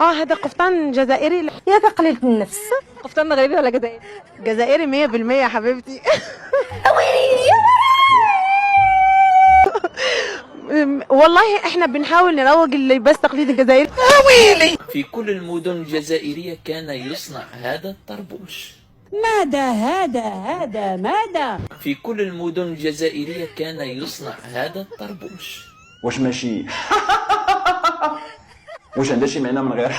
هذا قفطان جزائري. يا ذا قليلة النفس. قفطان مغربي ولا جزائري؟ جزائري 100% يا حبيبتي. والله احنا بنحاول نروج اللباس التقليدي الجزائري. في كل المدن الجزائرية كان يصنع هذا الطربوش. ماذا؟ في كل المدن الجزائرية كان يصنع هذا الطربوش. واش ماشي واش عندها شي معنى من غير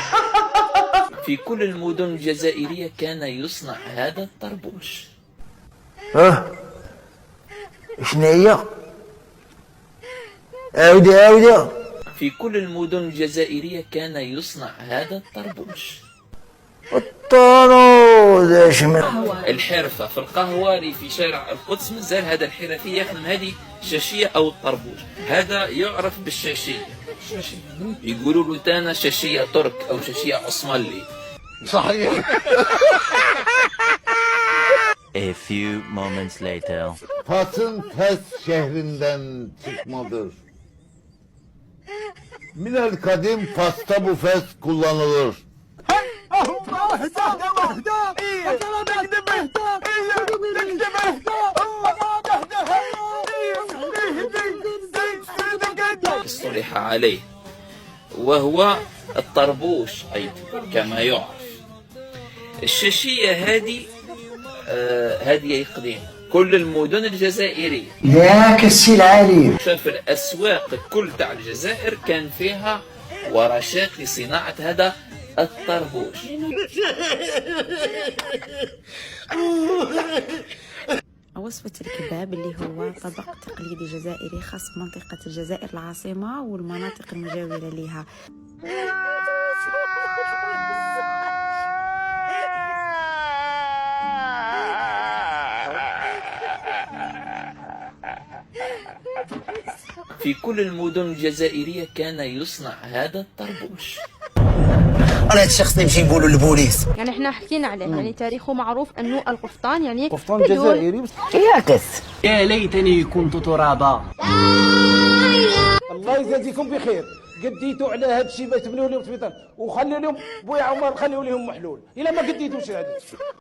في كل المدن الجزائرية كان يصنع هذا الطربوش. شنو هي؟ عاودي. في كل المدن الجزائرية كان يصنع هذا الطربوش. الطرود الحرفة في القهوة اللي في شارع القدس مازال هذا الحرفي يخدم هذه الشاشية أو الطربوش. هذا يعرف بالشاشية. يقولوا له تانا شاشية ترك أو شاشية عثمانلي. صحيح. A few moments later. Fas'ın Fes şehrinden çıkmadır. Minel kadim Fas'ta bu fes kullanılır. اصطلح عليه وهو الطربوش أيضا كما يعرف. الشاشية هذه يقدم كل المدن الجزائرية. ياك السي العالي. شاف الأسواق كل تاع الجزائر كان فيها ورشات لصناعة هذا الطربوش. وصفة الكباب اللي هو طبق تقليدي جزائري خاص بمنطقة الجزائر العاصمة والمناطق المجاورة لها. في كل المدن الجزائرية كان يصنع هذا الطربوش. انا هاد الشخص نمشي نقولوا للبوليس. يعني احنا حكينا عليه، يعني تاريخه معروف انه القفطان يعني Koftan Cezayir'i. ياكس. يا ليتني كنت ترابا. الله يجازيكم بخير، قديتوا على هذا الشيء باش تبنوا لهم سبيطار وخلوا لهم بويا عمر، خلوا لهم محلول. الا ما قديتوش هذا